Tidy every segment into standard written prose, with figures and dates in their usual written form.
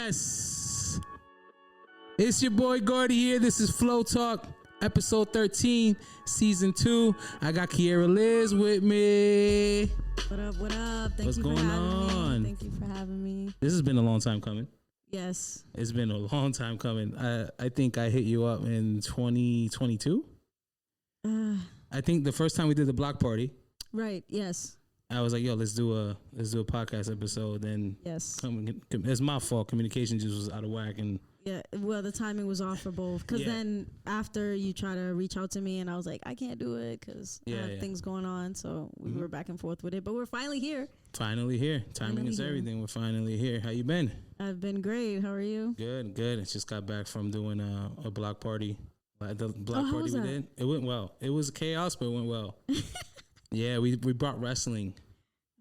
Yes. It's your boy Gordy here. This is Flow Talk, episode 13, season 2. I got Kiaraliz with me. What up, what up? What's going on? Thank you for having me. This has been a long time coming. Yes. It's been a long time coming. I think I hit you up in 2022. I think the first time we did the block party. Right, yes. I was like, yo, let's do a podcast episode. Then yes, it's my fault. Communication just was out of whack, and yeah, well, the timing was off for both. Because then after you try to reach out to me, and I was like, I can't do it because I have things going on. So we were back and forth with it, but we're finally here. Finally here. Timing is everything. We're finally here. How you been? I've been great. How are you? Good, good. I just got back from doing a block party. The block party we did, it went well. It was chaos, but it went well. Yeah, we brought wrestling.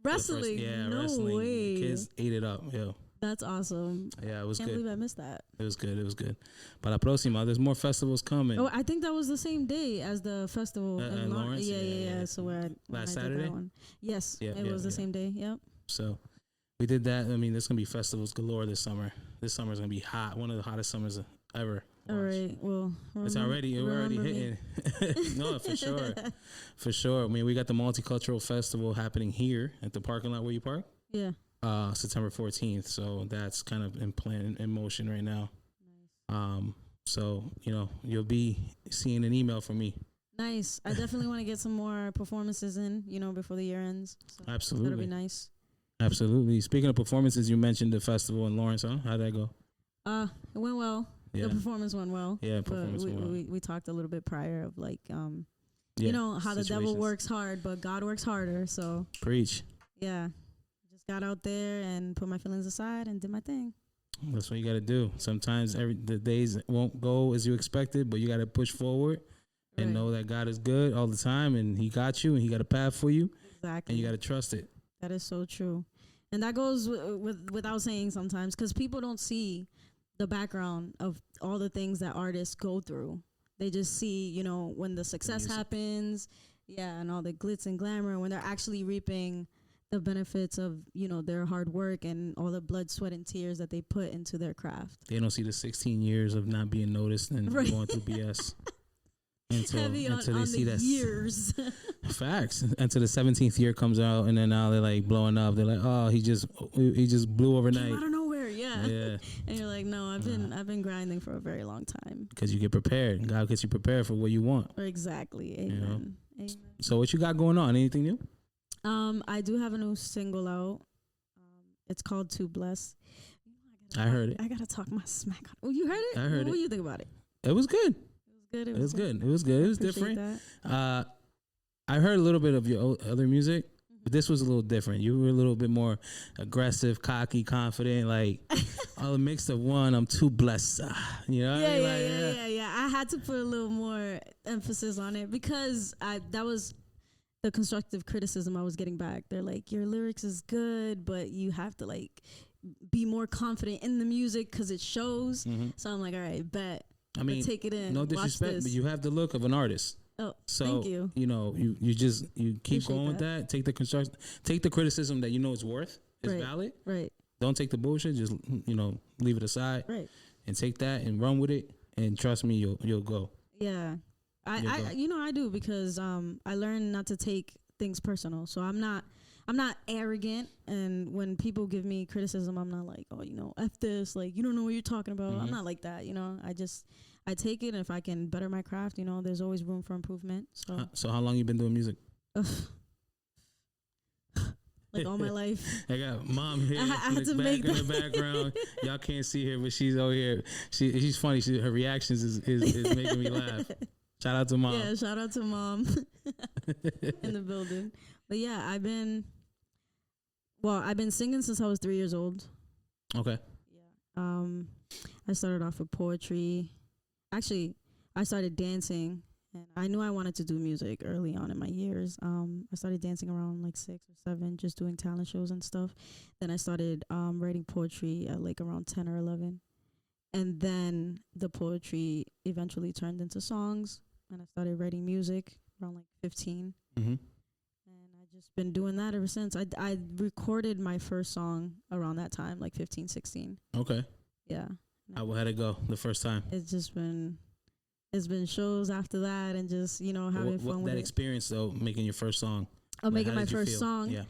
Wrestling? No wrestling. way. Kids ate it up, yo. That's awesome. Yeah, it was Can't good. believe I missed that. It was good. It was good. But la próxima, there's more festivals coming. Oh, I think that was the same day as the festival in Lawrence. Yeah. So last Saturday? Yes, it was the same day. Yep. So we did that. I mean, there's going to be festivals galore this summer. This summer is going to be hot. One of the hottest summers ever. All right. Well, we're already hitting. No, for sure. For sure. I mean, we got the multicultural festival happening here at the parking lot where you park. Yeah. September 14th. So that's kind of in motion right now. Nice. So, you'll be seeing an email from me. Nice. I definitely want to get some more performances in, before the year ends. So absolutely. That'll be nice. Absolutely. Speaking of performances, you mentioned the festival in Lawrence, huh? How'd that go? It went well. Yeah. The performance went well. Yeah, performance went well. We talked a little bit prior of like, how the devil works hard, but God works harder. So preach. Yeah. Just got out there and put my feelings aside and did my thing. That's what you got to do. Sometimes the days won't go as you expected, but you got to push forward and know that God is good all the time, and He got you, and He got a path for you. Exactly. And you got to trust it. That is so true. And that goes without saying sometimes, because people don't see the background of all the things that artists go through. They just see, when the success happens, and all the glitz and glamour, when they're actually reaping the benefits of, their hard work and all the blood, sweat, and tears that they put into their craft. They don't see the 16 years of not being noticed and going through BS. Until they see that years. Facts. Until the 17th year comes out, and then now they're like blowing up. They're like, oh, he just blew overnight. Came out of nowhere, yeah. And you're like, no, I've been grinding for a very long time. Because you get prepared. God gets you prepared for what you want. Exactly. Amen. Amen. So what you got going on? Anything new? I do have a new single out. It's called Too Blessed. I heard it. I gotta talk my smack on. Oh, you heard it? I heard it. What do you think about it? It was good. It was good. It was different. I heard a little bit of your other music, but this was a little different. You were a little bit more aggressive, cocky, confident, like all a mix of one. I'm too blessed. Yeah. I had to put a little more emphasis on it because that was the constructive criticism I was getting back. They're like, your lyrics is good, but you have to like be more confident in the music because it shows. So I'm like, all right, bet. I mean, take it in. No disrespect, but you have the look of an artist. Oh, so, thank you. You keep going with that. Take the criticism that is worth is valid. Right. Don't take the bullshit. Just leave it aside. Right. And take that and run with it. And trust me, you'll go. Yeah. I do because I learned not to take things personal. So I'm not arrogant, and when people give me criticism, I'm not like, oh, F this, like, you don't know what you're talking about. I'm not like that, I take it, and if I can better my craft, there's always room for improvement. So how long you been doing music? Like all my life. I got mom here I had to make in the background. Y'all can't see her, but she's over here. She's funny. Her reactions is making me laugh. Shout out to mom. Yeah, shout out to mom in the building. But yeah, I've been singing since I was 3 years old. Okay. Yeah. I started off with poetry. Actually, I started dancing, and I knew I wanted to do music early on in my years. I started dancing around like 6 or 7, just doing talent shows and stuff. Then I started writing poetry at like around 10 or 11. And then the poetry eventually turned into songs, and I started writing music around like 15. Mm-hmm. Just been doing that ever since. I recorded my first song around that time, like 15, 16. Okay. Yeah. How'd it go the first time? It's been shows after that, and just having fun with that it. experience though, making your first song. Oh, making my first song. Yeah.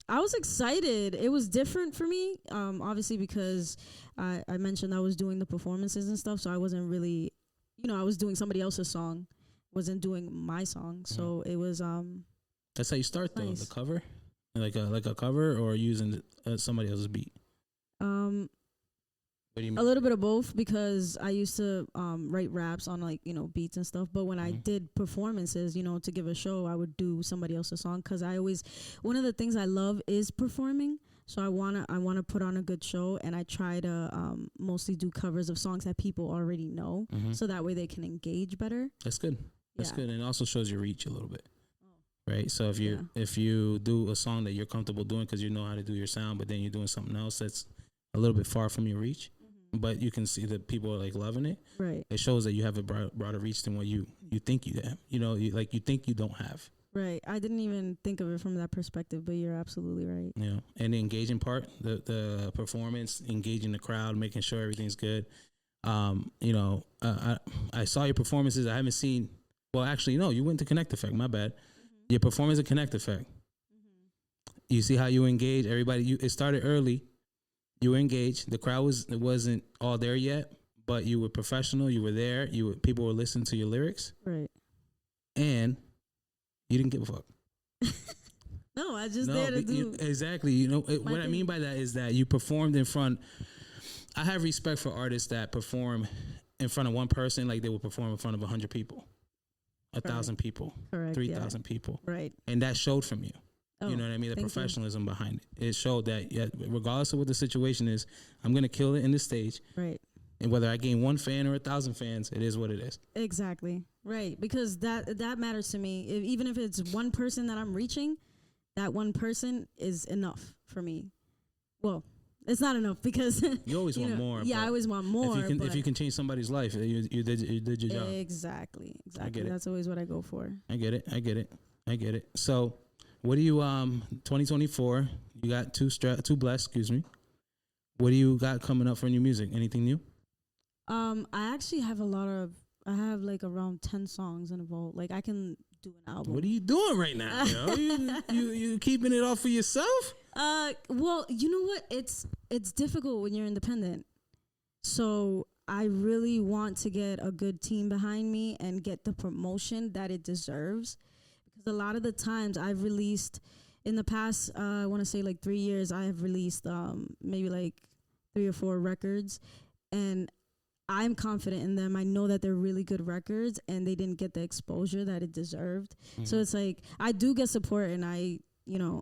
I was excited. It was different for me. Obviously because I mentioned I was doing the performances and stuff, so I wasn't really, I was doing somebody else's song, wasn't doing my song. So it was That's how you start though, nice. the cover, like a cover, or using somebody else's beat. What do you mean? A little bit of both, because I used to write raps on beats and stuff. But when I did performances, to give a show, I would do somebody else's song, because one of the things I love is performing. So I wanna put on a good show, and I try to mostly do covers of songs that people already know, so that way they can engage better. That's good. That's good, and it also shows your reach a little bit. Right, so if you do a song that you're comfortable doing because you know how to do your sound, but then you're doing something else that's a little bit far from your reach, but you can see that people are like loving it. Right. It shows that you have a broader reach than what you think you have. You think you don't have. Right. I didn't even think of it from that perspective, but you're absolutely right. Yeah. And the engaging part, the performance, engaging the crowd, making sure everything's good. I saw your performances. I haven't seen. Well, actually, no. You went to Connect Effect. My bad. Your performance at Connect Effect. You see how you engage everybody. It started early. You were engaged. The crowd wasn't all there yet, but you were professional. You were there. People were listening to your lyrics. Right. And you didn't give a fuck. No, I just there to do. Exactly. What I mean by that is that you performed in front. I have respect for artists that perform in front of one person like they would perform in front of 100 people, 1,000 people, 3,000 people. Right. And that showed from you. Oh, you know what I mean? The professionalism behind it. It showed that, regardless of what the situation is, I'm going to kill it in the stage. Right. And whether I gain 1 fan or 1,000 fans, it is what it is. Exactly. Right. Because that matters to me. Even if it's one person that I'm reaching, that one person is enough for me. Well, it's not enough because you always want more. Yeah, I always want more. If you can change somebody's life, you did your job. Exactly. That's always what I go for. I get it. So, what do you 2024? You got two blessed. Excuse me. What do you got coming up for new music? Anything new? I actually have I have like around 10 songs in a vault. Like I can do an album. What are you doing right now? You keeping it all for yourself? Well, you know what? It's difficult when you're independent. So I really want to get a good team behind me and get the promotion that it deserves. Because a lot of the times I've released in the past, I want to say like 3 years, I have released maybe like 3 or 4 records, and I'm confident in them. I know that they're really good records and they didn't get the exposure that it deserved. So it's like, I do get support and I,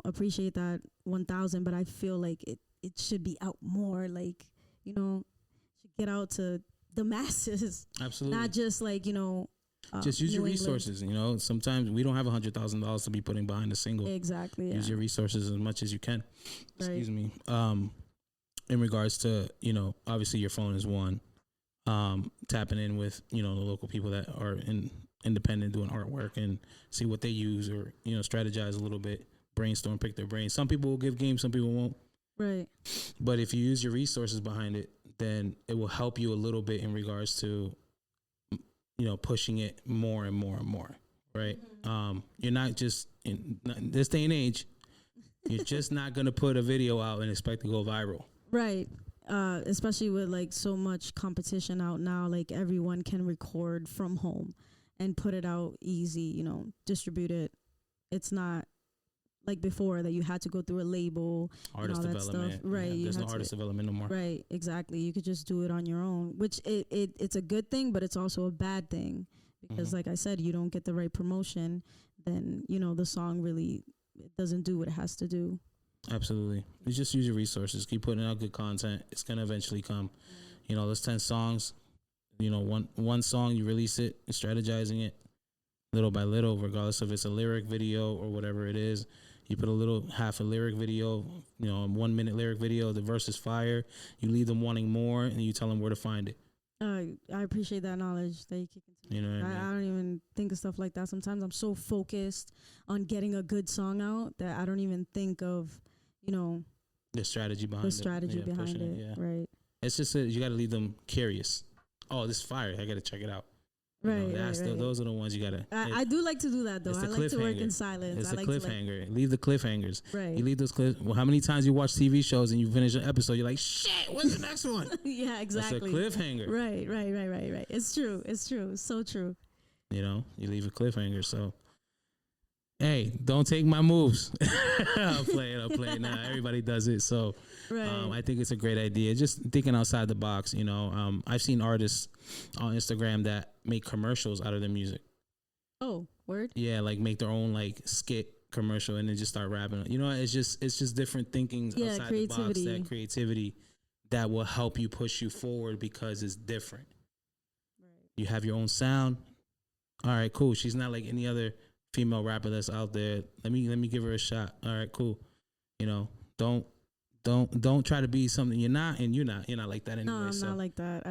appreciate that 1,000, but I feel like it should be out more. Like, should get out to the masses. Absolutely. Not just like, just use your New resources. England. Sometimes we don't have $100,000 to be putting behind a single. Exactly. Yeah. Use your resources as much as you can. Right. Excuse me. In regards to, obviously your phone is one. Tapping in with the local people that are independent doing artwork and see what they use, or strategize a little bit, brainstorm, pick their brains. Some people will give games, some people won't. Right. But if you use your resources behind it, then it will help you a little bit in regards to pushing it more and more and more. Right. You're not just in this day and age, you're just not gonna put a video out and expect to go viral. Right. Especially with like so much competition out now, like everyone can record from home and put it out easy, distribute it. It's not like before that you had to go through a label, artist and all that development. stuff. Right. Yeah, there's no artist development no more. Right. Exactly. You could just do it on your own, which it's a good thing, but it's also a bad thing because like I said, you don't get the right promotion, then, the song really doesn't do what it has to do. Absolutely. You just use your resources. Keep putting out good content. It's going to eventually come. Those 10 songs, one song, you release it, you're strategizing it little by little, regardless if it's a lyric video or whatever it is. You put half a lyric video, a 1 minute lyric video, the verse is fire. You leave them wanting more and you tell them where to find it. I appreciate that knowledge that you keep into me. I don't even think of stuff like that. Sometimes I'm so focused on getting a good song out that I don't even think of, the strategy behind it. Yeah. Right. It's just you got to leave them curious. Oh, this is fire. I got to check it out. Right, Those are the ones you gotta. I do like to do that though. I like to work in silence. It's I like cliffhanger. Leave the cliffhangers. Right. You leave those Well, how many times you watch TV shows and you finish an episode, you're like, shit, what's the next one? Yeah, exactly. That's a cliffhanger. Right. It's true. So true. You know, you leave a cliffhanger. So, hey, don't take my moves. I'll play it. Nah, everybody does it. So, I think it's a great idea. Just thinking outside the box. You know, I've seen artists on Instagram that make commercials out of their music. Oh, word? Yeah, like make their own like skit commercial and then just start rapping. You know, it's just different thinkings outside the box. That creativity that will help you push you forward because it's different. Right. You have your own sound. All right, cool. She's not like any other female rapper that's out there. Let me give her a shot. All right, cool. You know, don't try to be something you're not, and you're not like that anyway. No, I'm not like that. I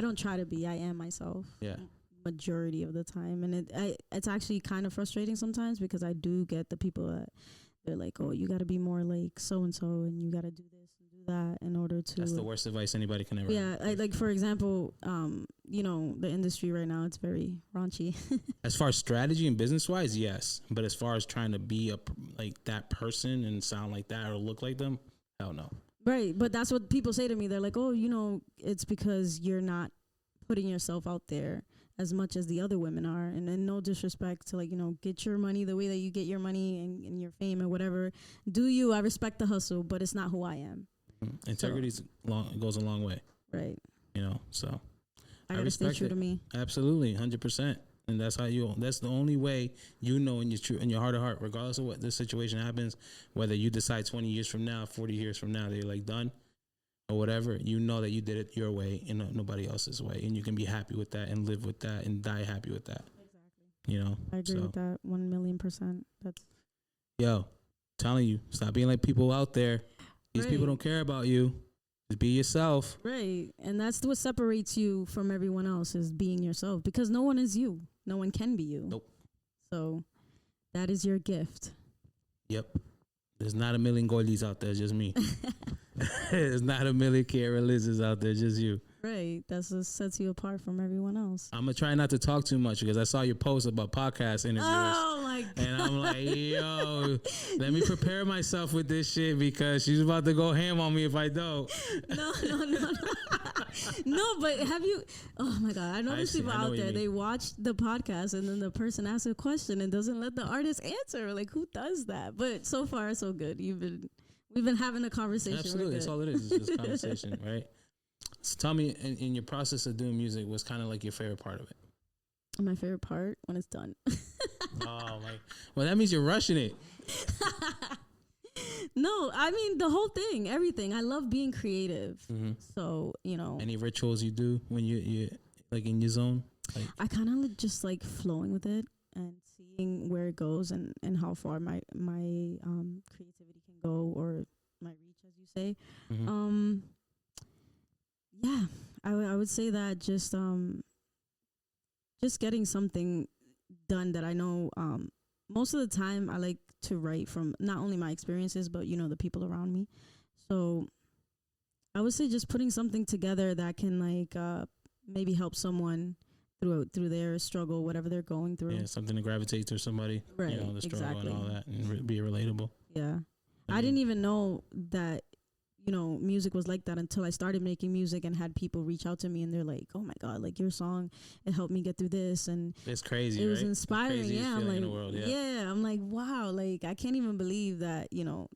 don't try to be. I am myself. Yeah. Majority of the time, and it's actually kind of frustrating sometimes because I do get the people that they're like, oh, you got to be more like so and so, and you got to do this and do that in order to. That's the worst advice anybody can ever. Yeah, like for example, you know, the industry right now, it's very raunchy. As far as strategy and business wise, yes, but as far as trying to be like that person and sound like that or look like them, hell no. Right, but that's what people say to me. They're like, oh, you know, it's because you're not putting yourself out there as much as the other women are. And then no disrespect to, like, you know, get your money the way that you get your money and your fame and whatever. Do you? I respect the hustle, but it's not who I am. Integrity goes a long way. Right. You know, so I gotta stay true to me. Absolutely, 100%. And that's that's the only way you know in your heart of heart, regardless of what this situation happens, whether you decide 20 years from now, 40 years from now, that you're like done or whatever, you know that you did it your way and nobody else's way. And you can be happy with that and live with that and die happy with that. Exactly. You know? I agree with that 1,000,000%. Yo, telling you, stop being like people out there. These people don't care about you. Just be yourself. Right. And that's what separates you from everyone else, is being yourself, because no one is you. No one can be you. Nope. So that is your gift. Yep. There's not a million Goldis out there, just me. There's not a million Kiaralizes out there, just you. Right. That's what sets you apart from everyone else. I'm going to try not to talk too much because I saw your post about podcast interviews. Oh, my God. And I'm like, yo, let me prepare myself with this shit because she's about to go ham on me if I don't. No. No, but have you? Oh my God! I know there's people out there. They watch the podcast and then the person asks a question and doesn't let the artist answer. Like, who does that? But so far, so good. We've been having a conversation. Absolutely, that's all it is. It's just conversation, right? So tell me, in your process of doing music, what's kind of like your favorite part of it? My favorite part when it's done. Oh my! Well, that means you're rushing it. No, I mean the whole thing, everything. I love being creative. Mm-hmm. So, you know. Any rituals you do when you like in your zone? Like, I kind of just like flowing with it and seeing where it goes and how far my creativity can go, or my reach, as you say. Mm-hmm. Yeah, I would say that just getting something done that I know. Most of the time, I like to write from not only my experiences, but, you know, the people around me. So I would say just putting something together that can like maybe help someone through their struggle, whatever they're going through. Yeah, something to gravitate to somebody. Right, you know, the struggle and all that, and be relatable. Yeah. I didn't even know that, you know, music was like that until I started making music and had people reach out to me and they're like, oh my God, like your song, it helped me get through this. And it's crazy. It was inspiring. Yeah. I'm like, in the world, yeah. I'm like, wow, like I can't even believe that, you know,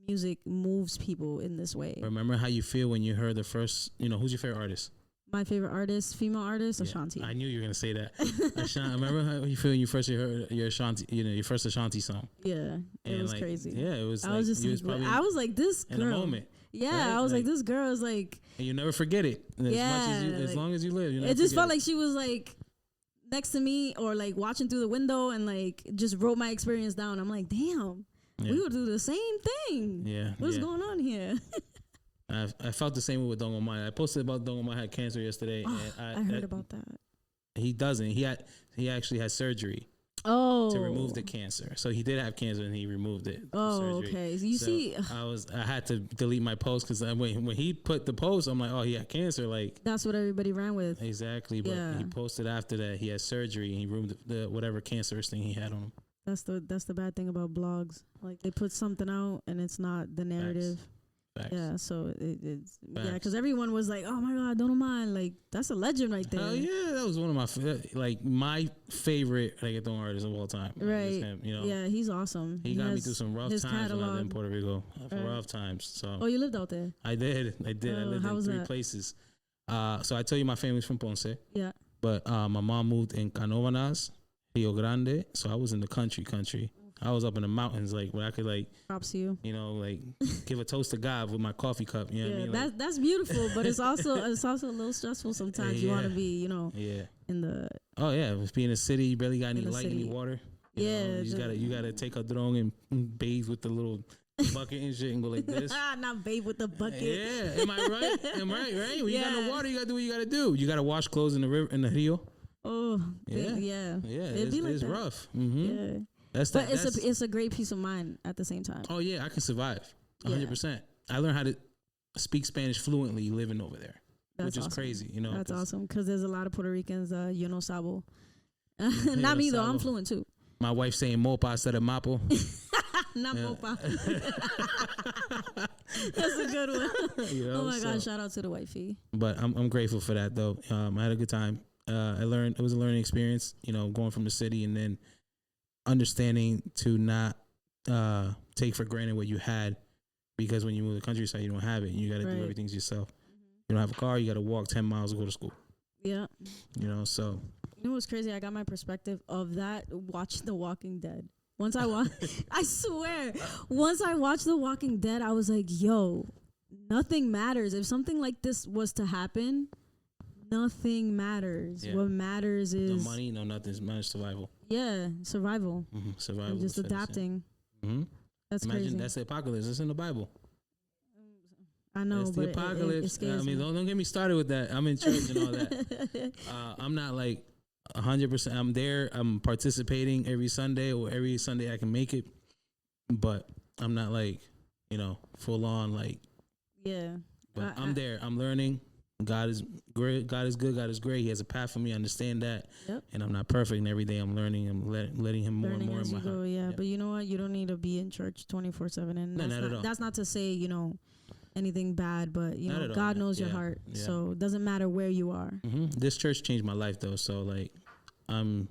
music moves people in this way. Remember how you feel when you heard the first, you know, who's your favorite artist? My favorite artist, female artist, Ashanti. I knew you were gonna say that. Ashanti. Remember how you feel when you first heard your Ashanti, you know, your first Ashanti song? Yeah, it was crazy. Yeah, it was. I was just, I was like, this girl. In a moment. Yeah, right? I was like, this girl is like. And you never forget it. As long as you live, you never. It just felt like she was like next to me, or like watching through the window, and like just wrote my experience down. I'm like, damn, we would do the same thing. Yeah, what's going on here? I felt the same way with Dongo Maya. I posted about Dongo Maya had cancer yesterday. Oh, and I heard about that. He doesn't. He actually had surgery. Oh. To remove the cancer. So he did have cancer and he removed it. Oh, okay. You see, I had to delete my post because when he put the post, I'm like, oh, he had cancer. Like that's what everybody ran with. Exactly. But he posted after that he had surgery and he removed the whatever cancerous thing he had on him. That's the bad thing about blogs. Like they put something out and it's not the narrative. Facts. Yeah, so it's because everyone was like, "Oh my God, don't mind!" Like that's a legend right there. Oh yeah, that was one of my favorite reggaeton artists of all time. Right. Him, Yeah, he's awesome. He got me through some rough times when I lived in Puerto Rico. Rough times. So. Oh, you lived out there? I did. I lived in 3 places. So I tell you, my family's from Ponce. Yeah. But my mom moved in Canovanas, Rio Grande. So I was in the country. I was up in the mountains, like where I could props to you. Give a toast to God with my coffee cup. You know what I mean? That's beautiful, but it's also a little stressful sometimes. You want to be, in the. Oh yeah, being in the city, you barely got any light, any water. You gotta take a drone and bathe with the little bucket and shit and go like this. Not bathe with the bucket. Yeah, am I right? Right? When you got no water, you gotta do what you gotta do. You gotta wash clothes in the river, in the rio. Oh yeah. It's rough. Mm-hmm. Yeah. It's a great peace of mind at the same time. Oh yeah, I can survive 100%. I learned how to speak Spanish fluently living over there, which is crazy. That's awesome because there's a lot of Puerto Ricans. Yo no sabo. Not me though. I'm fluent too. My wife saying mopa instead of mapo. Not mopa. That's a good one. Oh my gosh! Shout out to the wifey. But I'm grateful for that though. I had a good time. I learned it was a learning experience. Going from the city and then understanding to not take for granted what you had, because when you move to the countryside, you don't have it. You got to do everything yourself. You don't have a car. You got to walk 10 miles to go to school. Yeah. So. You know what's crazy? I got my perspective of that watching The Walking Dead. Once I watched, I swear, once I watched The Walking Dead, I was like, yo, nothing matters. If something like this was to happen, nothing matters. Yeah. What matters is no money, no nothing. It matters survival. Yeah, survival. Mm-hmm. Survival. And just adapting. Mm-hmm. That's Imagine crazy. That's the apocalypse. It's in the Bible. I know, that's but the apocalypse. it scares me. Don't get me started with that. I'm in church and all that. I'm not 100%. I'm there. I'm participating every Sunday or every Sunday I can make it, but I'm not full on Yeah. But I'm there. I'm learning. God is great. God is good. God is great. He has a path for me. I understand that. Yep. And I'm not perfect. And every day I'm learning. I'm letting him more and more in my heart. Yeah. But you know what? You don't need to be in church 24/7. And that's not to say, anything bad, but God knows your heart. Yeah. So it doesn't matter where you are. Mm-hmm. This church changed my life though. So I'm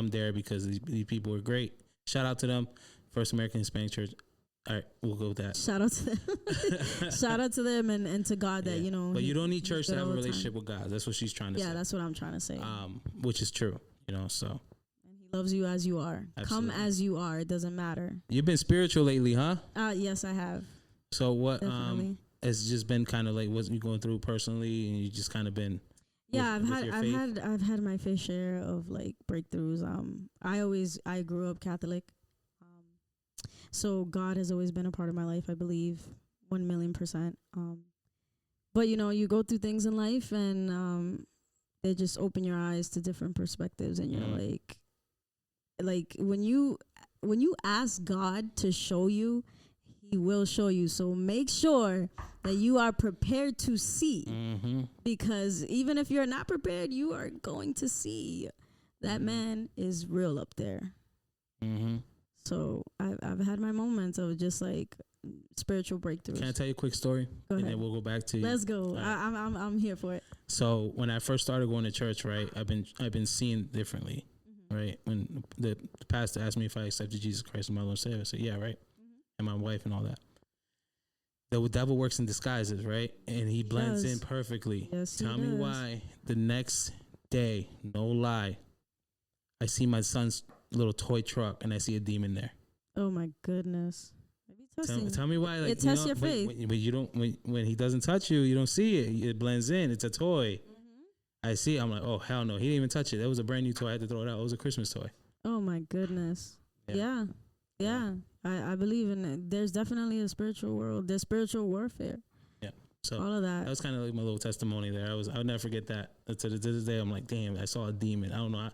there because these people are great. Shout out to them. First American Hispanic Church. All right, we'll go with that. Shout out to them. Shout out to them and to God that, But you don't need church to have a relationship with God. That's what she's trying to say. Yeah, that's what I'm trying to say. Which is true, so. And he loves you as you are. Absolutely. Come as you are. It doesn't matter. You've been spiritual lately, huh? Yes, I have. So what, it's just been kind of what you going through personally, and you just kind of been. Yeah, I've had my fair share of breakthroughs. I grew up Catholic. So God has always been a part of my life, I believe, 1,000,000%. But you go through things in life, and they just open your eyes to different perspectives, and you're like when you ask God to show you, He will show you. So make sure that you are prepared to see, because even if you're not prepared, you are going to see that man is real up there. Mm-hmm. So I've had my moments of just spiritual breakthroughs. Can I tell you a quick story? Go ahead. And then we'll go back to you. Let's go. I'm here for it. So when I first started going to church, right, I've been seeing differently, right? When the pastor asked me if I accepted Jesus Christ as my Lord and Savior, I said, yeah, right, and my wife and all that. The devil works in disguises, right? And he blends in perfectly. Yes, Tell me why the next day, no lie, I see my son's little toy truck and I see a demon there. Oh my goodness. Tell me why. It tests your faith. When you don't, when he doesn't touch you, you don't see it. It blends in. It's a toy. Mm-hmm. I see it. I'm like, oh hell no, he didn't even touch it. That was a brand new toy. I had to throw it out. It was a Christmas toy. Oh my goodness. Yeah. I believe in it. There's definitely a spiritual world. There's spiritual warfare. Yeah. So all of that. That was kind of like my little testimony there. I'll never forget that. To this day, I'm like, damn, I saw a demon. I don't know.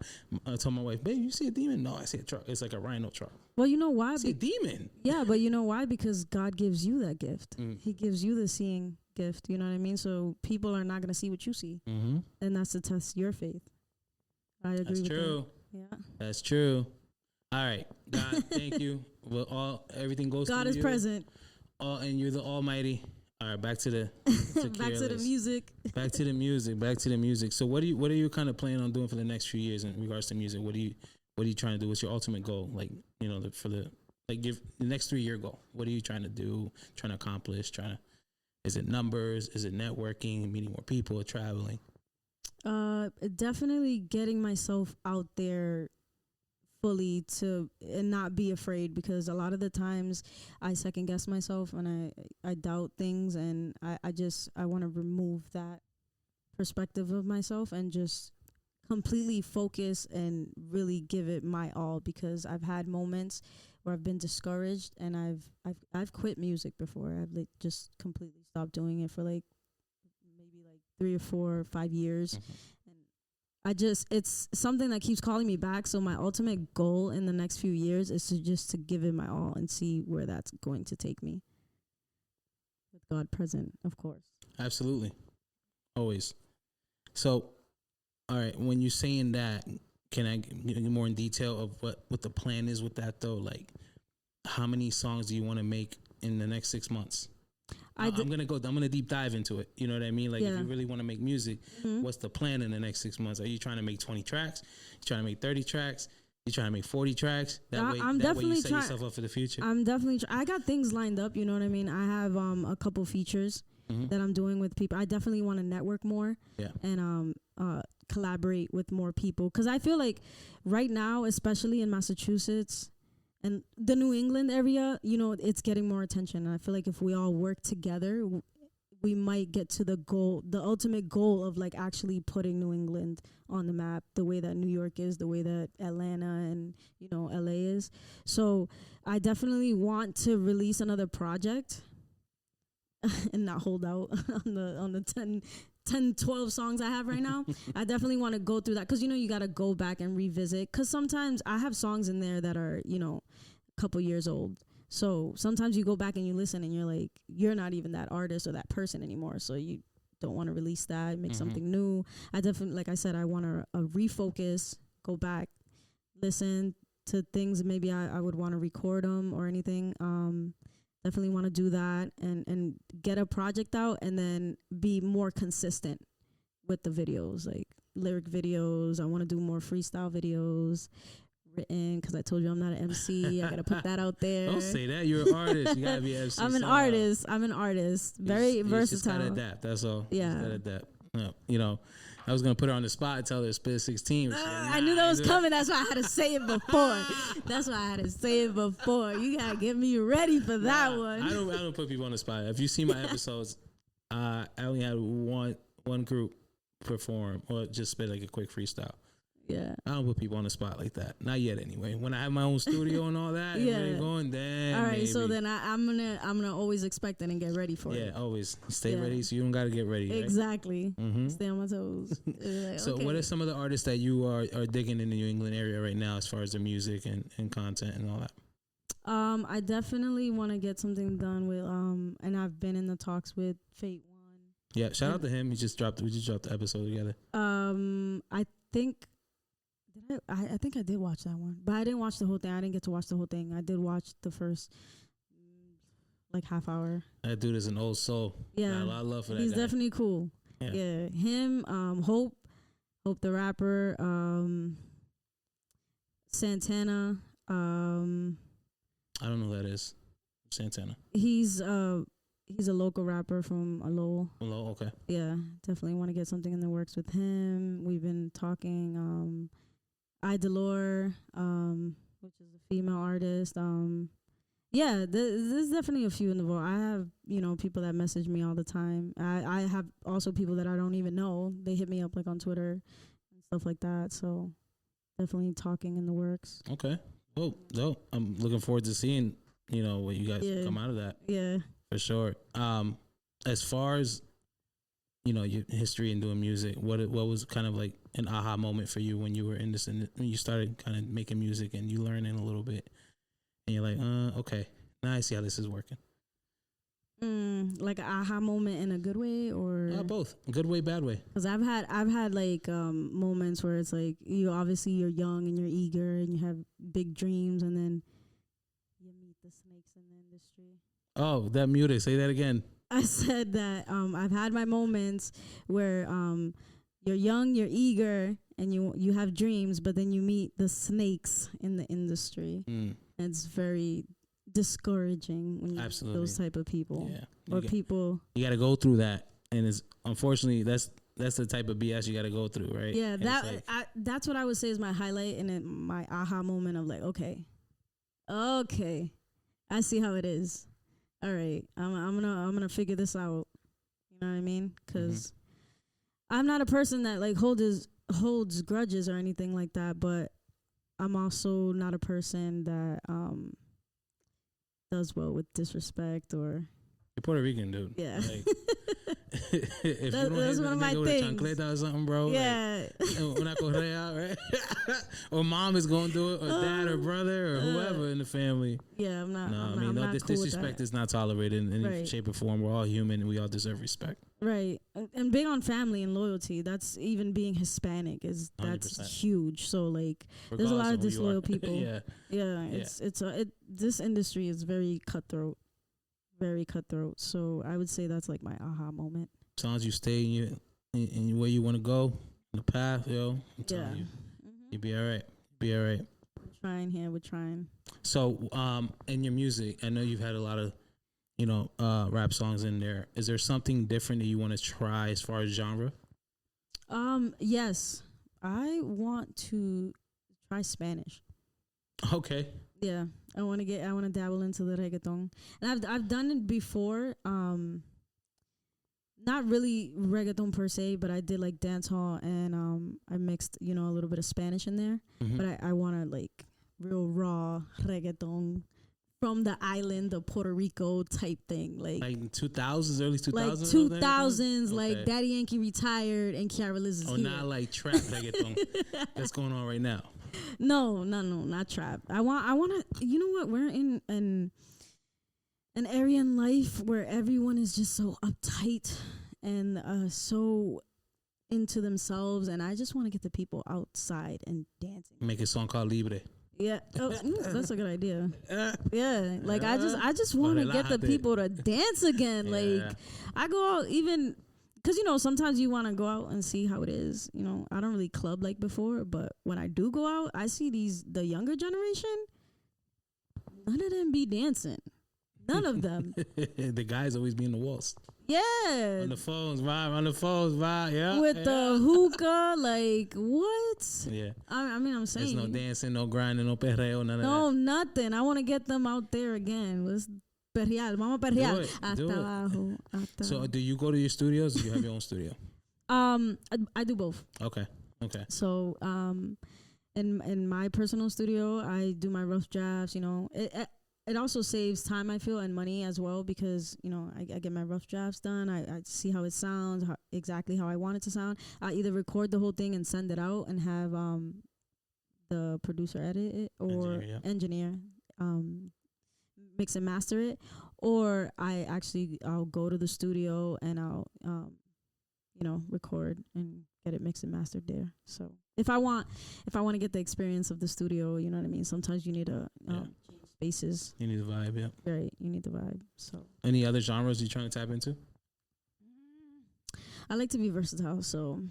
I told my wife, babe, you see a demon? No, I see a truck. It's like a rhino truck. Well, you know why? I see a demon. Yeah, but you know why? Because God gives you that gift. He gives you the seeing gift. You know what I mean? So people are not going to see what you see. And that's to test your faith. I agree That's with true. that. Yeah. That's true. All right. God, thank you. Well, everything goes God through is you. present. And you're the Almighty. All right, back to the back to the music. Back to the music. So what are you kind of planning on doing for the next few years in regards to music? What are you trying to do? What's your ultimate goal? Like, you know, give the next 3-year goal. What are you trying to do? Trying to accomplish? Is it numbers? Is it networking, meeting more people, traveling? Definitely getting myself out there fully and not be afraid, because a lot of the times I second guess myself and I doubt things, and I want to remove that perspective of myself and just completely focus and really give it my all, because I've had moments where I've been discouraged and I've quit music before. I've like just completely stopped doing it for like maybe like 3 or 4 or 5 years. It's something that keeps calling me back. So my ultimate goal in the next few years is to give it my all and see where that's going to take me. With God present, of course. Absolutely. Always. So, all right, when you're saying that, can I get more in detail of what the plan is with that though? Like, how many songs do you want to make in the next 6 months? I'm gonna deep dive into it. You know what I mean? Like, if you really want to make music, what's the plan in the next 6 months? Are you trying to make 20 tracks? You trying to make 30 tracks? You trying to make 40 tracks? That way you set yourself up for the future. I'm definitely. I got things lined up. You know what I mean? I have a couple features that I'm doing with people. I definitely want to network more. Yeah. And collaborate with more people, because I feel like right now, especially in Massachusetts and the New England area, you know, it's getting more attention. And I feel like if we all work together, we might get to the ultimate goal of like actually putting New England on the map, the way that New York is, the way that Atlanta and, you know, LA is. So I definitely want to release another project and not hold out on the 10, 12 songs I have right now. I definitely want to go through that, because, you know, you got to go back and revisit, because sometimes I have songs in there that are, you know, a couple years old. So sometimes you go back and you listen and you're like, you're not even that artist or that person anymore. So you don't want to release that, make something new. I definitely, like I said, I want to refocus, go back, listen to things. Maybe I would want to record them or anything. Definitely want to do that and get a project out, and then be more consistent with the videos, like lyric videos. I want to do more freestyle videos written, because I told you I'm not an MC. I got to put that out there. Don't say that. You're an artist. You got to be an MC. I'm an artist. Very versatile. You just got to adapt. That's all. Yeah. You just got to adapt. No, you know, I was going to put her on the spot and tell her to spit 16. I knew that was coming. That's why I had to say it before. You got to get me ready for that one. I don't put people on the spot. If you see my episodes, I only had one group perform or just spit like a quick freestyle. Yeah. I don't put people on the spot like that. Not yet, anyway. When I have my own studio and all that, yeah. and really going, then all right, maybe. so then I'm gonna always expect it and get ready for it. Yeah, always stay ready, so you don't got to get ready. Exactly. Right? Stay on my toes. Like, so, what are some of the artists that you are digging in the New England area right now, as far as the music and content and all that? I definitely want to get something done with and I've been in the talks with Fate One. Yeah, shout out to him. We just dropped the episode together. I think I did watch that one, but I didn't watch the whole thing. I didn't get to watch the whole thing. I did watch the first like half hour. That dude is an old soul. Yeah, got a lot of love for that. He's guy. Definitely cool. Yeah, him, Hope the rapper, Santana. I don't know who that is. Santana. He's a local rapper from Lowell. Lowell, okay. Yeah, definitely want to get something in the works with him. We've been talking. Idolore, which is a female artist. Yeah, there's definitely a few in the vault. I have, people that message me all the time. I have also people that I don't even know. They hit me up like on Twitter and stuff like that. So definitely talking in the works. Okay. Well, dope. I'm looking forward to seeing, what you guys come out of that. Yeah. For sure. as far as your history in doing music, what was kind of like an aha moment for you when you were in this, when you started kind of making music and you learning a little bit, and you're like, okay, now I see how this is working. Like an aha moment in a good way, or both, good way, bad way. Because I've had like moments where it's like you're young and you're eager and you have big dreams, and then you meet the snakes in the industry. Oh, that muted. Say that again. I said that I've had my moments where you're young, you're eager, and you have dreams, but then you meet the snakes in the industry. And it's very discouraging when you meet those type of people. Yeah. Or people. You got to go through that, and it's unfortunately that's the type of BS you got to go through, right? Yeah, that's what I would say is my highlight, and then my aha moment of like, okay, I see how it is. All right, I'm gonna figure this out. You know what I mean? Because I'm not a person that like holds grudges or anything like that, but I'm also not a person that does well with disrespect or. You're Puerto Rican, dude. Yeah. Like, if that's one of my things. Chancleta or something, bro. Yeah. Like, una correa, right? Or mom is going to do it, or dad or brother or whoever in the family. Yeah, I'm not. No, I'm not this cool disrespect is not tolerated in any shape or form. We're all human and we all deserve respect. Right. And big on family and loyalty. That's even being Hispanic that's 100%. Huge. So like there's a lot of disloyal people. Yeah. This industry is very cutthroat. Very cutthroat. So I would say that's like my aha moment. As long as you stay in where you want to go, in the path, I'm telling you, you'll be all right. We're trying here. We're trying. So, in your music, I know you've had a lot of, rap songs in there. Is there something different that you want to try as far as genre? Yes, I want to try Spanish. Okay. Yeah, I want to dabble into the reggaeton, and I've done it before. Not really reggaeton per se, but I did like dance hall, and I mixed a little bit of Spanish in there. But I want to like real raw reggaeton from the island of Puerto Rico type thing, like 2000s, early 2000s, like 2000s, like Daddy Yankee retired and Kiaraliz is here. Not like trap reggaeton that's going on right now. No, not trap. I want to. You know what? We're in an area in life where everyone is just so uptight and so into themselves, and I just want to get the people outside and dancing. Make a song called Libre. Yeah, that's a good idea. Yeah, like I just want to get the people to dance again. Like I go out even. Because, sometimes you want to go out and see how it is. I don't really club like before, but when I do go out, I see the younger generation, none of them be dancing. None of them. The guys always be in the walls. Yeah. On the phones, vibe, yeah. With the hookah, like, what? Yeah. I'm saying. There's no dancing, no grinding, no perreo, none of that. No, nothing. I want to get them out there again. Let's perreal. Vamos a perreal. Do it. Abajo. So do you go to your studios or do you have your own studio? I do both. Okay. So in my personal studio, I do my rough drafts. It also saves time, I feel, and money as well, because I get my rough drafts done. I see how it sounds, exactly how I want it to sound. I either record the whole thing and send it out and have the producer edit it, or engineer mix and master it, or I'll go to the studio and I'll record and get it mixed and mastered there. So if I want to get the experience of the studio, you know what I mean, sometimes you need to change spaces. You need the vibe. Yeah, right, you need the vibe. So any other genres you trying to tap into? I like to be versatile, so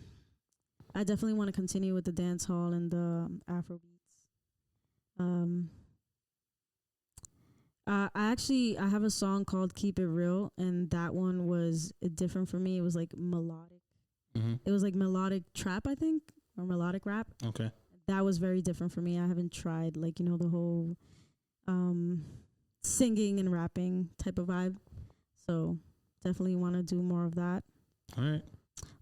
I definitely want to continue with the dance hall and the Afro beats. I have a song called Keep It Real, and that one was different for me. It was like melodic. It was like melodic trap, I think, or melodic rap. Okay. That was very different for me. I haven't tried the whole singing and rapping type of vibe. So definitely want to do more of that. All right.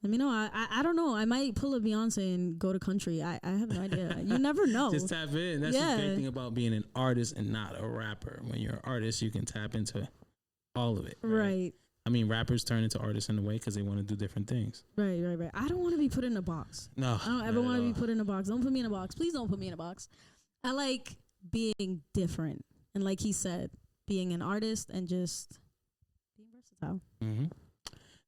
Let me know. I don't know. I might pull a Beyonce and go to country. I have no idea. You never know. Just tap in. That's the great thing about being an artist and not a rapper. When you're an artist, you can tap into all of it. Right. I mean, rappers turn into artists in a way because they want to do different things. Right. I don't want to be put in a box. No. I don't ever want to be put in a box. Don't put me in a box. Please don't put me in a box. I like being different. And like he said, being an artist and just being versatile. Mm-hmm.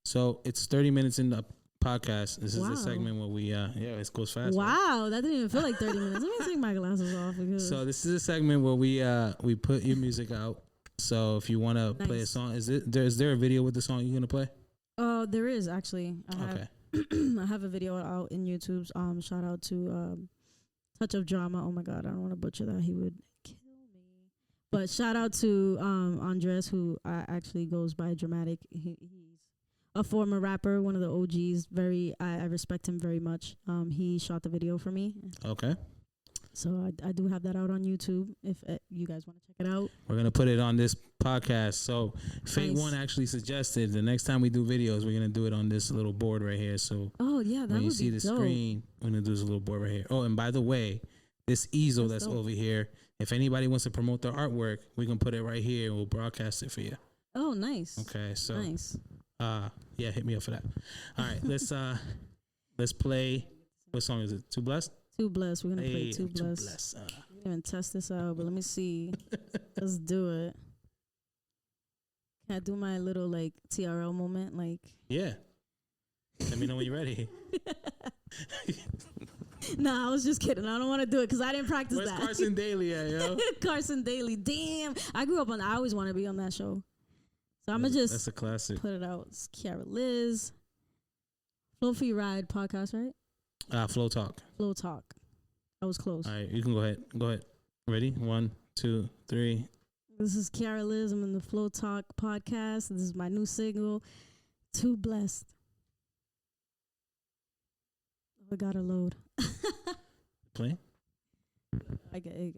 So it's 30 minutes in the podcast. This is the segment where we, it goes fast. Wow, right? That didn't even feel like 30 minutes. Let me take my glasses off. So this is a segment where we put your music out. So if you want to play a song, is there a video with the song you're going to play? There is actually. I have a video out in YouTube's. Shout out to Touch of Drama. Oh my God, I don't want to butcher that. He would kill me. But shout out to Andres, who actually goes by Dramatic. He's a former rapper, one of the OGs. I respect him very much. He shot the video for me. Okay. So I do have that out on YouTube if you guys want to check it out. We're going to put it on this podcast. So Fate One actually suggested the next time we do videos, we're going to do it on this little board right here. So when you see the screen, we're going to do this little board right here. Oh, and by the way, this easel that's over here, if anybody wants to promote their artwork, we can put it right here and we'll broadcast it for you. Oh, nice. Okay, so nice. Hit me up for that. All right, let's play. What song is it? Too Blessed? Too Blessed. We're going to play Too Blessed. We didn't even test this out, but let me see. Let's do it. Can I do my little, TRL moment? Yeah. Let me know when you're ready. Nah, I was just kidding. I don't want to do it because I didn't practice Where's that. Where's Carson Daly at, yo? Carson Daly. Damn. I grew up I always want to be on that show. So I'm going to just that's a classic. Put it out. It's Kiaraliz. Flow Free Ride podcast, right? Flow Talk. Flow Talk. I was close. All right, you can go ahead. Go ahead. Ready? 1, 2, 3. This is Kiaraliz. I'm in the Flow Talk podcast. This is my new single, Too Blessed. I gotta load. Play? I get it.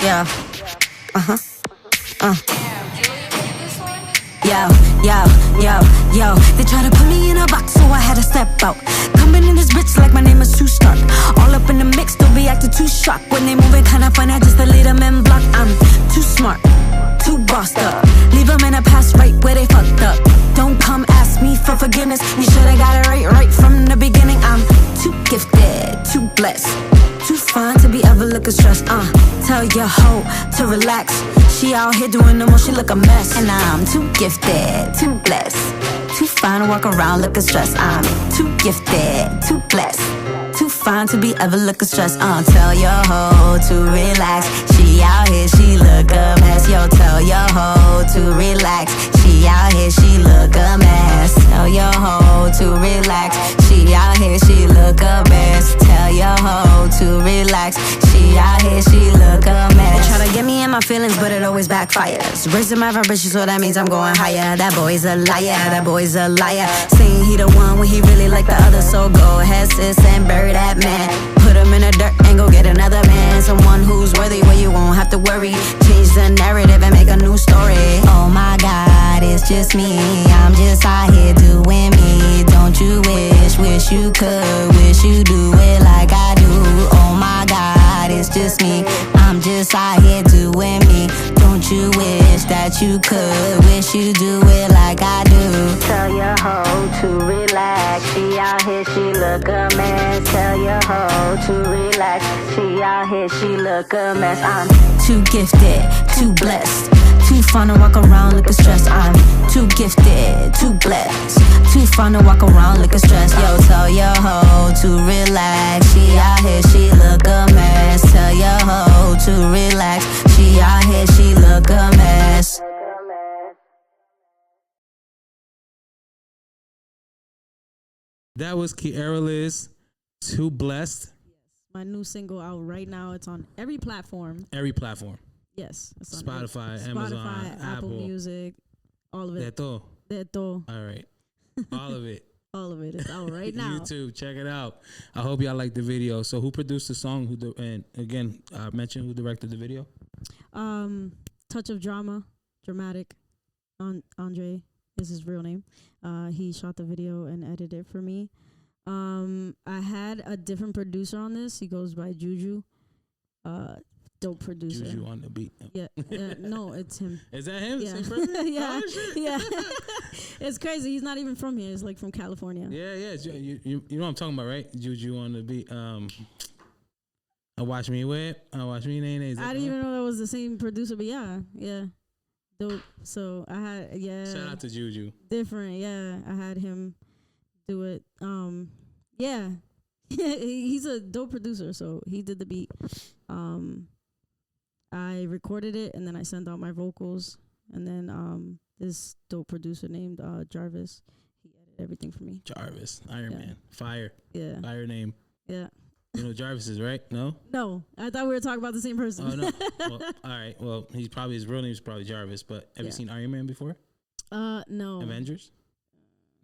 Yeah. Yo. They try to put me in a box, so I had to step out. Coming in this bitch like my name is too stark. All up in the mix, don't be acting too shocked. When they moving kinda fun, I just to lead them in block. I'm too smart, too bossed up. Leave them in a past right where they fucked up. Don't come ask me for forgiveness. You should've got it right from the beginning. I'm too gifted, too blessed, too fine to be ever looking stressed. Tell your hoe to relax. She out here doing the most, she look a mess. And I'm too gifted, too blessed, too fine to walk around looking stressed. I'm too gifted, too blessed, too fine to be ever looking stressed. Tell your hoe to relax. She out here, she look a mess. Yo, tell your hoe to relax. She out here, she look a mess. Tell your hoe to relax. She out here, she look a mess. Tell your hoe to relax. She out here, she look a mess. Try to get me in my feelings, but it always backfires. Raising my vibration, so that means I'm going higher. That boy's a liar, that boy's a liar. Saying he the one when he really like the other. So go ahead, sis, and bury that man. Put him in the dirt and go get another man. Someone who's worthy where you won't have to worry. Change the narrative and make a new story. Oh my God, it's just me. I'm just out here doing me. Don't you wish you could, wish you do it like I do. Oh my God, it's just me. I'm just out here doing me. Don't you wish that you could, wish you do it like I do. Tell your hoe to relax. She out here, she look a mess. Tell your hoe to relax. She out here, she look a mess. I'm too gifted, too blessed, too fun to walk around looking stressed. I'm too gifted, too blessed, too fun to walk around looking stressed. Yo, tell your hoe to relax. She out here, she look a mess. Tell your hoe to relax. She out here, she look a mess. That was Kiaraliz, Too Blessed. My new single out right now. It's on every platform. Every platform. Yes. It's on Spotify, Amazon, Apple Music, all of it. De todo. All right. All of it. All of it is out right now. YouTube, check it out. I hope y'all like the video. So who produced the song? And again, mention who directed the video? Touch of Dramatic. Andre is his real name. He shot the video and edited it for me. I had a different producer on this. He goes by Juju. dope producer. Juju on the beat. Yeah, no, it's him. Is that him? Yeah, Same person? yeah, Oh, yeah. It's crazy. He's not even from here. He's like from California. Yeah. You know what I'm talking about, right? Juju on the beat. I watch me whip. I watch me nay. I didn't even know that was the same producer, but yeah. Dope. So I had Shout out to Juju. Different, yeah. I had him do it. Yeah. He's a dope producer, so he did the beat. I recorded it and then I sent out my vocals, and then this dope producer named Jarvis, he edited everything for me. Jarvis, Iron Man, fire. Yeah. Fire name. Yeah. You know Jarvis is, right? No? No, I thought we were talking about the same person. Oh, no. Well, all right. Well, his real name is probably Jarvis, but have you seen Iron Man before? No. Avengers?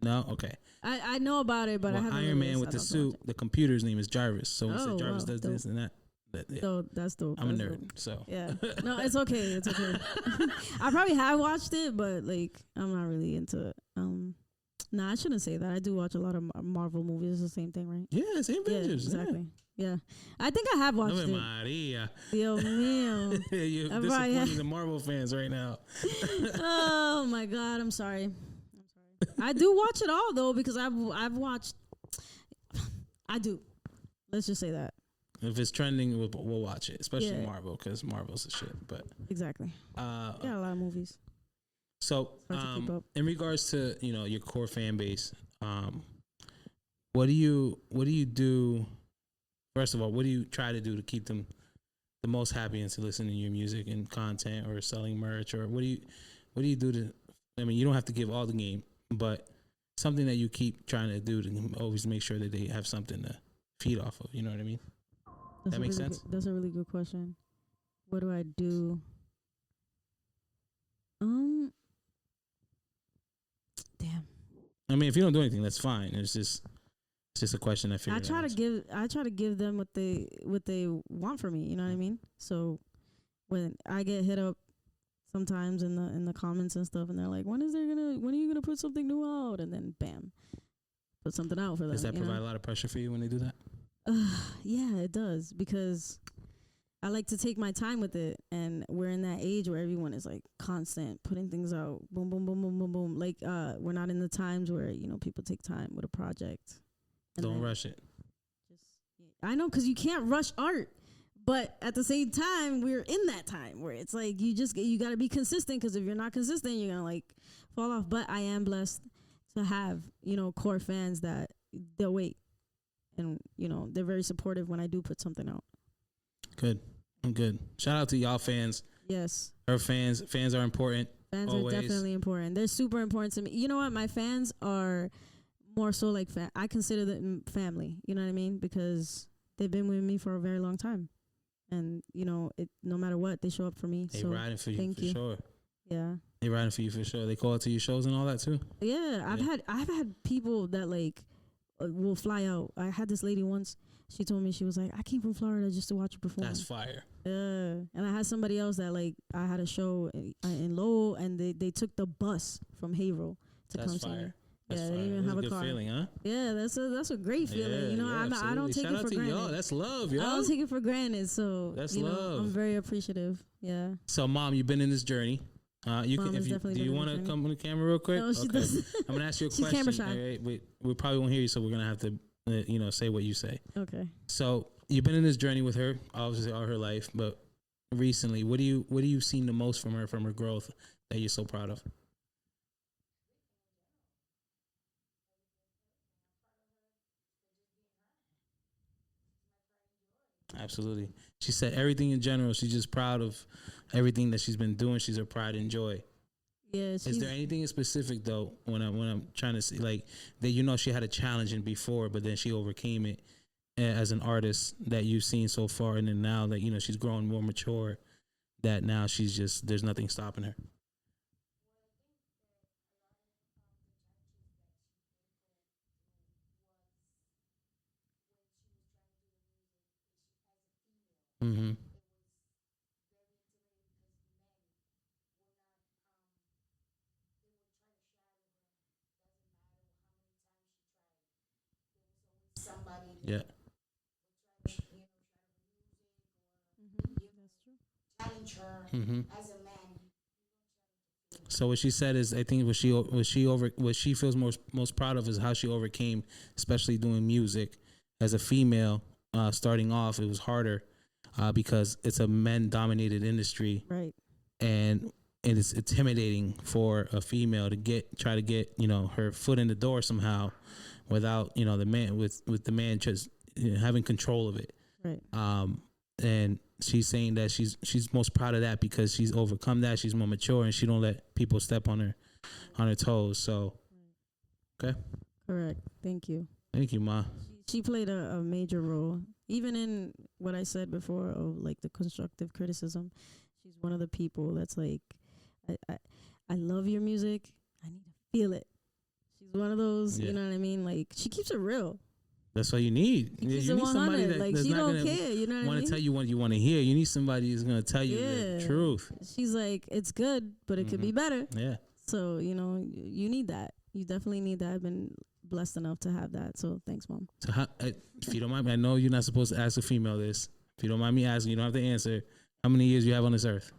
No? Okay. I know about it, but I haven't. Iron Man with the suit, the computer's name is Jarvis. So when say Jarvis does dope. this and that. Yeah. So that's dope. I'm that's a nerd, dope. so. Yeah. No, it's okay. It's okay. I probably have watched it, but like I'm not really into it. Nah, I shouldn't say that. I do watch a lot of Marvel movies. It's the same thing, right? Yeah, same Avengers. Yeah, exactly. Yeah. I think I have watched it. Maria. Dios mío. You're disappointing the Marvel fans right now. Oh my God, I'm sorry. I do watch it all though, because I've watched. I do. Let's just say that. If it's trending, we'll watch it, especially Marvel, because Marvel's the shit. But exactly. Yeah, a lot of movies. So, in regards to your core fan base, what do you do? First of all, what do you try to do to keep them the most happy and to listen to your music and content, or selling merch, or what do you do to? I mean, you don't have to give all the game, but something that you keep trying to do to always make sure that they have something to feed off of. You know what I mean? That makes sense. That's a really good question. What do I do? Damn. I mean, if you don't do anything, that's fine. It's just a question I figure. I try to give them what they want from me. You know what I mean? So when I get hit up sometimes in the comments and stuff, and they're like, when are you gonna put something new out? And then bam, put something out for them. Does that provide a lot of pressure for you when they do that? Yeah, it does, because I like to take my time with it, and we're in that age where everyone is like constant putting things out, boom, boom, boom, boom, boom, boom. Like we're not in the times where people take time with a project. Don't rush it. I know, because you can't rush art, but at the same time, we're in that time where it's like you got to be consistent, because if you're not consistent, you're gonna like fall off. But I am blessed to have core fans that they'll wait, and they're very supportive when I do put something out. Good. I'm good. Shout out to y'all fans. Yes. Her fans are important. Fans always. are definitely important. They're super important to me. You know what? My fans are more so like I consider them family. You know what I mean? Because they've been with me for a very long time, and no matter what, they show up for me. They riding for you. Thank for you. Sure. Yeah. They riding for you for sure. They call to your shows and all that too. Yeah, I've had people that like will fly out. I had this lady once. She told me, she was like, I came from Florida just to watch you perform. That's fire. And I had somebody else that like I had a show in Lowell, and they took the bus from Haverhill to come see me. That's yeah, fire. they didn't even have a good car. Feeling, huh? Yeah, that's a great feeling. I don't take Shout it for granted. Y'all. That's love, yo. I don't take it for granted. So that's love. I'm very appreciative. Yeah. So, Mom, you've been in this journey. You Mom can. Do you want to come on the camera real quick? No, she doesn't. I'm gonna ask you a She's question. camera shy. All right? We probably won't hear you, so we're gonna have to, say what you say. Okay. So you've been in this journey with her, obviously all her life, but recently, what do you seen the most from her growth that you're so proud of? Absolutely. She said everything in general. She's just proud of everything that she's been doing. She's her pride and joy. Yeah. Is there anything in specific though when I'm trying to see like that she had a challenge in before, but then she overcame it as an artist that you've seen so far, and then now that she's growing more mature, that now she's just there's nothing stopping her. Mm-hmm. Yeah. That's true. as a man. So what she said is, I think what she feels most proud of is how she overcame, especially doing music as a female. Starting off, it was harder because it's a men-dominated industry, right? And it's intimidating for a female to try to get her foot in the door somehow, without the man with the man just having control of it, right? And she's saying that she's most proud of that because she's overcome that. She's more mature and she don't let people step on her toes. So, okay, correct. Thank you, Ma. She played a major role, even in what I said before of like the constructive criticism. She's one of the people that's like, I love your music. I need to feel it. She's one of those, you know what I mean? Like, she keeps it real. That's what you need. You need somebody like that's she not don't gonna care. You know what I mean? Want to tell you what you want to hear. You need somebody who's gonna tell you the truth. She's like, it's good, but it could be better. Yeah. So you need that. You definitely need that. I've been blessed enough to have that. So thanks, Mom. So if you don't mind me, I know you're not supposed to ask a female this. If you don't mind me asking, you don't have to answer. How many years you have on this earth?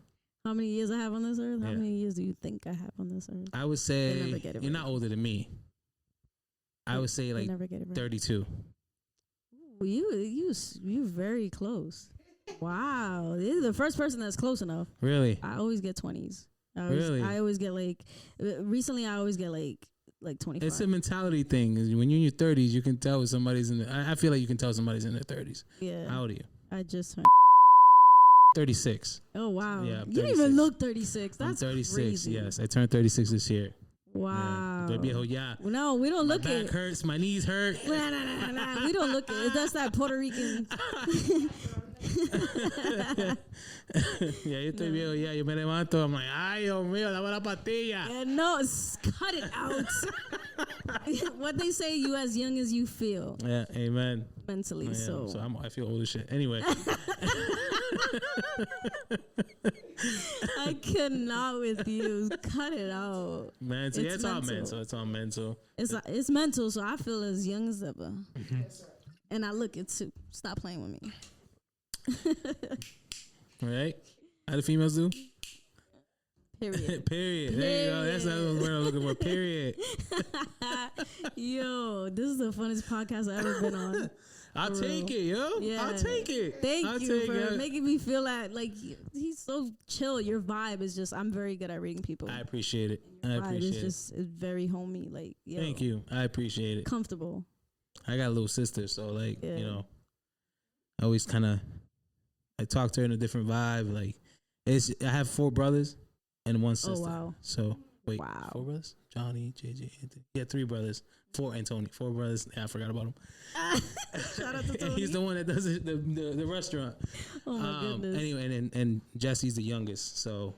How many years I have on this earth? How many years do you think I have on this earth? I would say you're not older than me. I would say like 32. Ooh, you very close. Wow, you're the first person that's close enough. Really? I always get 20s. I always get like. Recently, I always get like 25. It's a mentality thing. When you're in your 30s, you can tell somebody's in. I feel like you can tell somebody's in their 30s. Yeah. How old are you? I just turned 36. Oh wow! Yeah, you don't even look 36. That's I'm 36. crazy. Yes, I turned 36 this year. Wow. Yeah. No, we don't look it. My back hurts. My knees hurt. Nah. We don't look it. That's that Puerto Rican. Yeah, yo estoy viejo. Yeah, yo me levanto. I'm like, ay, Dios mío, dame la pastilla. Yeah, no, cut it out. What they say, you as young as you feel. Yeah, amen. Mentally, so I feel old as shit. Anyway. I cannot with you. Cut it out. Mental. It's all mental. It's all mental. It's mental, so I feel as young as ever. And I look it too. Stop playing with me. All right. How do females do? Period. Period. There you go. That's the word I'm looking for. Period. Yo, this is the funnest podcast I've ever been on. I'll take it, yo. Yeah. I'll take it. Thank you for making me feel that. Like, he's so chill. Your vibe is just, I'm very good at reading people. I appreciate it. It's very homey. Like, yo, thank you. I appreciate it. Comfortable. I got a little sister, so like, I always kind of, I talk to her in a different vibe. Like, I have 4 brothers and 1 sister. Oh, wow. So, wait, 4 brothers? Johnny, JJ, Anthony. Yeah, 3 brothers. 4 and Tony. 4 brothers. Yeah, I forgot about him. Shout out to Tony. He's the one that does the restaurant. Oh, my goodness. Anyway, and Jesse's the youngest. So,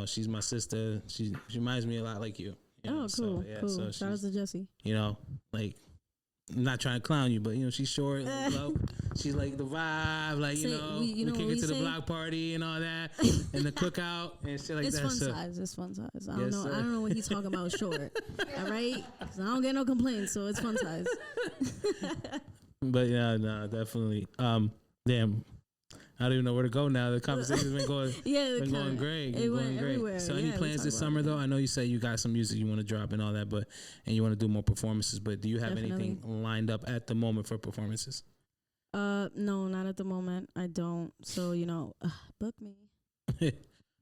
she's my sister. She reminds me a lot like you. Cool. So, cool. So shout out to Jesse. Like, I'm not trying to clown you, but she's short. She's like the vibe, like we can get to the block party and all that, and the cookout and shit like that. It's fun size. I don't know what he's talking about short. All right, 'cause I don't get no complaints, so it's fun size. But yeah, no, definitely. Damn. I don't even know where to go now. The conversation's been going, going great. It went everywhere. So, any plans this summer though? I know you say you got some music you want to drop and all that, and you want to do more performances. But do you have anything lined up at the moment for performances? No, not at the moment. I don't. So book me.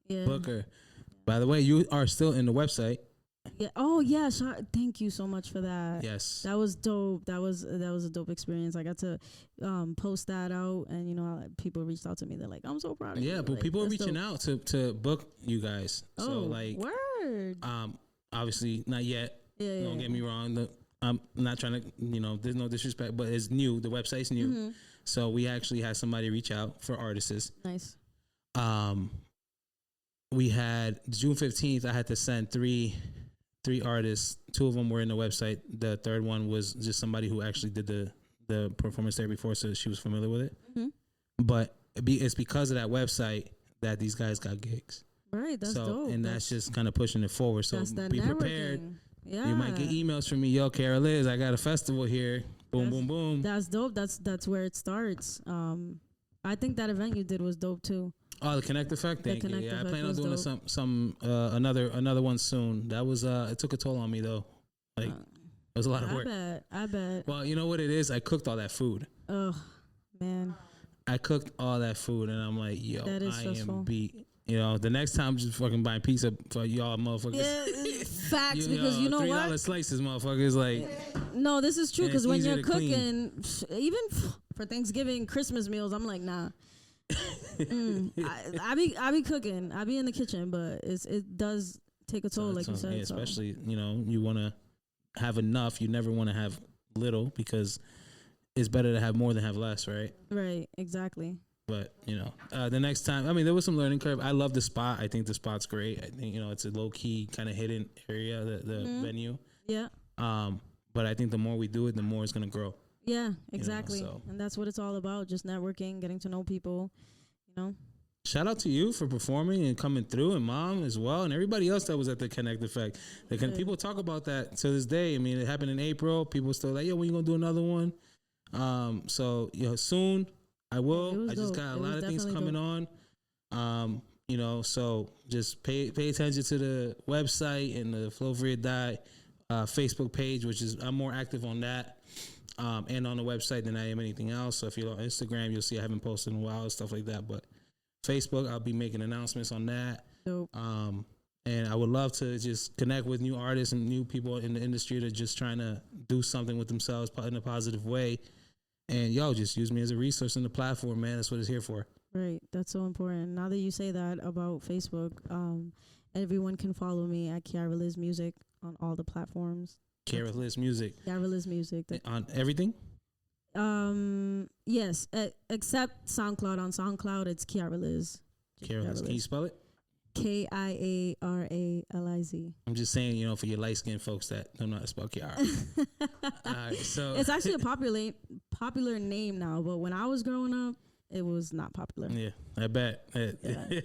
Yeah. Book her. By the way, you are still in the website. Yeah. Oh yeah. Thank you so much for that. Yes. That was dope. That was a dope experience. I got to post that out, and people reached out to me. They're like, "I'm so proud of you." Yeah, but people are reaching out to book you guys. Oh, so like, word. Obviously not yet. Yeah. Don't get me wrong. I'm not trying to. There's no disrespect, but it's new. The website's new, so we actually had somebody reach out for artists. Nice. We had June 15th. I had to send 3 artists. 2 of them were in the website. The third one was just somebody who actually did the performance there before, so she was familiar with it. Mm-hmm. But it's because of that website that these guys got gigs. Right, that's dope. And that's just kind of pushing it forward. So be prepared. Yeah. You might get emails from me. Yo, Kiaraliz, I got a festival here. Boom, boom, boom. That's dope. That's where it starts. I think that event you did was dope too. Oh, the Connect Effect. Thank you. Yeah, I plan on doing dope. another one soon. That was it took a toll on me though. Like it was a lot of work. I bet. Well, you know what it is? I cooked all that food. Oh man. I cooked all that food, and I'm like, yo, I stressful. am beat. You know, the next time I'm just fucking buying pizza for y'all motherfuckers. Yeah, facts, because you know what? $3 slices, motherfuckers. Like, no, this is true, because when you're cooking, even for Thanksgiving, Christmas meals, I'm like, nah. I be cooking. I be in the kitchen, but it does take a toll, like you said. Yeah, especially, you know, you want to have enough. You never want to have little, because it's better to have more than have less, right? Right, exactly. But, you know, the next time, I mean, there was some learning curve. I love the spot. I think the spot's great. I think, you know, it's a low-key kind of hidden area, the venue. Yeah. But I think the more we do it, the more it's going to grow. Yeah, exactly. You know, so. And that's what it's all about, just networking, getting to know people, you know. Shout out to you for performing and coming through, and Mom as well, and everybody else that was at the Connect Effect. People talk about that to this day. I mean, it happened in April. People still like, yo, when you going to do another one? So, you know, soon. I will. I just got a lot of things coming on. You know, so just pay attention to the website and the Flow for Your Die Facebook page, which is I'm more active on that and on the website than I am anything else. So if you're on Instagram, you'll see I haven't posted in a while and stuff like that. But Facebook, I'll be making announcements on that. Dope. And I would love to just connect with new artists and new people in the industry that are just trying to do something with themselves in a positive way. And yo, just use me as a resource in the platform, man. That's what it's here for. Right. That's so important. Now that you say that about Facebook, everyone can follow me at Kiaraliz Music on all the platforms. Kiaraliz Music. Kiaraliz Music. On everything? Yes, except SoundCloud. On SoundCloud, it's Kiaraliz. Kiaraliz. Can you spell it? Kiaraliz. I'm just saying, you know, for your light-skinned folks that don't know how to spell Kiara. All right, so it's actually a popular name now, but when I was growing up, it was not popular. Yeah, I bet. Yeah.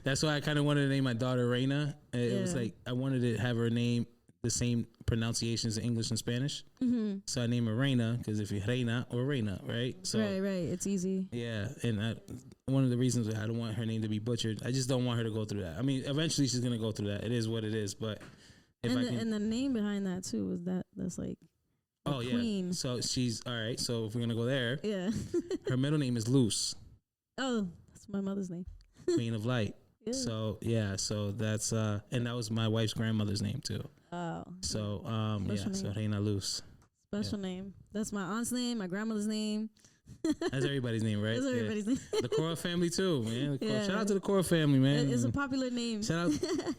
That's why I kind of wanted to name my daughter Reina. It was like I wanted to have her name the same pronunciations in English and Spanish. Mm-hmm. So I named her Reina because if you're Reina or Reina, right? So right, it's easy. Yeah, and one of the reasons I don't want her name to be butchered, I just don't want her to go through that. I mean, eventually she's gonna go through that. It is what it is, but and the name behind that too was that's like queen. Yeah. So she's all right. So if we're gonna go there, yeah, her middle name is Luce. Oh, that's my mother's name. Queen of Light. Yeah. So that's and that was my wife's grandmother's name too. Oh. So Special so name. Reina Luz. Special name. That's my aunt's name, my grandmother's name. That's everybody's name, right? That's everybody's name. The Cora family too, man. Shout out to the Cora family, man. It's a popular name. Shout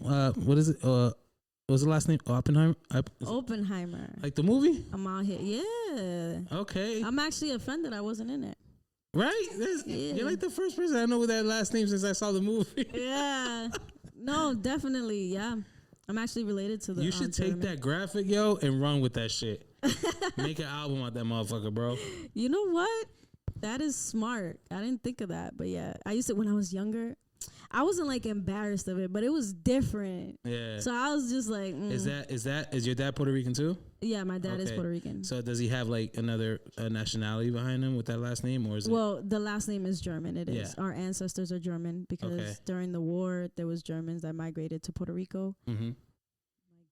out. What is it? What's the last name? Oppenheimer. Oppenheimer. Like the movie? I'm out here. Yeah. Okay. I'm actually offended I wasn't in it. Right? You're like the first person I know with that last name since I saw the movie. Yeah. No, definitely. Yeah. I'm actually related to the. You should take that graphic, yo, and run with that shit. Make an album out that motherfucker, bro. You know what? That is smart. I didn't think of that, but yeah, I used to when I was younger. I wasn't like embarrassed of it, but it was different. Yeah. So I was just like, Is your dad Puerto Rican too? Yeah, my dad is Puerto Rican. So does he have like another nationality behind him with that last name, or is it? Well, the last name is German. It is. Our ancestors are German because during the war there was Germans that migrated to Puerto Rico. Mm-hmm.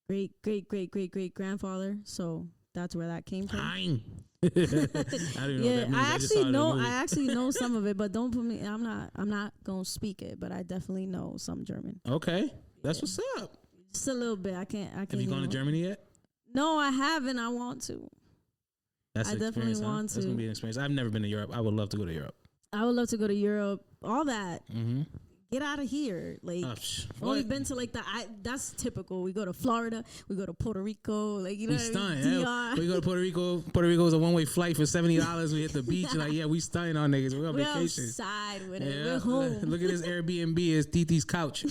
My great grandfather. So that's where that came from. I don't even know what that means. I actually know some of it, but don't put me. I'm not gonna speak it, but I definitely know some German. Okay, that's what's up. Just a little bit. I can't. Have you gone to Germany yet? No, I haven't. I want to. I definitely want to. That's gonna be an experience. I've never been to Europe. I would love to go to Europe. I would love to go to Europe. All that. Mm-hmm. Get out of here. Like, only been to like that's typical. We go to Florida, we go to Puerto Rico, like, you know, we go to Puerto Rico. Puerto Rico is a one-way flight for $70. We hit the beach, like, we stunning on niggas. We're on vacation. Outside with it. We're home. Look at this Airbnb. It's Titi's couch.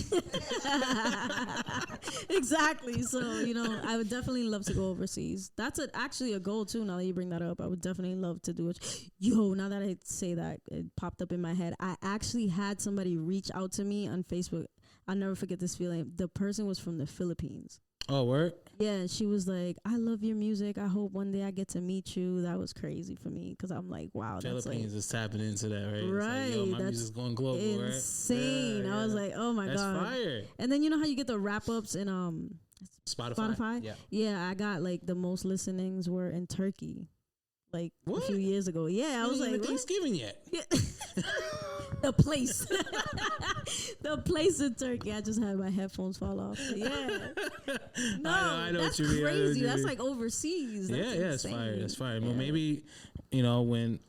Exactly. So, you know, I would definitely love to go overseas. That's actually a goal too. Now that you bring that up, I would definitely love to do it. Yo, now that I say that, it popped up in my head. I actually had somebody reach out to me on Facebook. I'll never forget this feeling. The person was from the Philippines. Oh, word? Yeah, she was like, I love your music. I hope one day I get to meet you. That was crazy for me because I'm like, wow. Philippines is tapping into that, right? Right. It's like, yo, my music's going global, insane. right? I was like, oh my That's God. Fire. And then you know how you get the wrap-ups in Spotify? Yeah. Yeah, I got like the most listenings were in Turkey. Like what? A few years ago. Yeah, I was like, Thanksgiving yet? Yeah. The place. The place in Turkey. I just had my headphones fall off. But yeah. No, I know that's what you mean. crazy. That's like overseas. That's it's fire. That's fire. Yeah. Well, maybe, when,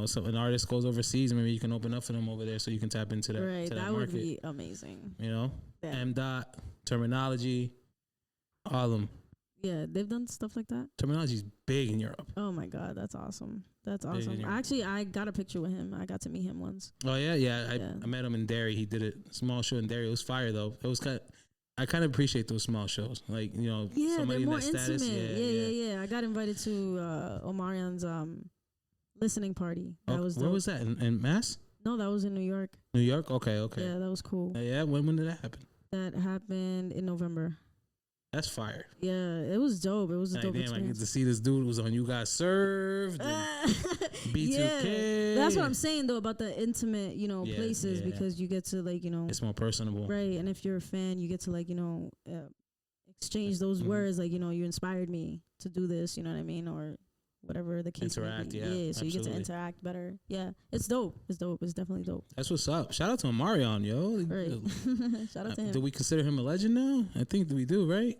so an artist goes overseas, maybe you can open up for them over there so you can tap into that, right, to that that market. would be amazing. Yeah. M. Terminology, all of them. Yeah, they've done stuff like that. Terminology's big in Europe. Oh my God, that's awesome. That's awesome. Actually, I got a picture with him. I got to meet him once. Oh yeah. I met him in Derry. He did a small show in Derry. It was fire though. It was I kind of appreciate those small shows. Like, somebody they're more in that status. intimate. Yeah. I got invited to Omarion's listening party. That was where dope. was that? In Mass? No, that was in New York. New York? Okay. Yeah, that was cool. Yeah, when did that happen? That happened in November. That's fire. Yeah, it was dope. It was a dope experience. I get to see this dude was on You Got Served. B2K. Yeah. That's what I'm saying though about the intimate, places because you get to it's more personable. Right, and if you're a fan, you get to exchange those words like, you inspired me to do this, you know what I mean, or whatever the case interact, may be. Yeah, so absolutely. you get to interact better. Yeah, it's dope. It's definitely dope. That's what's up. Shout out to Omarion, yo. Right. Shout out to him. Do we consider him a legend now? I think we do, right?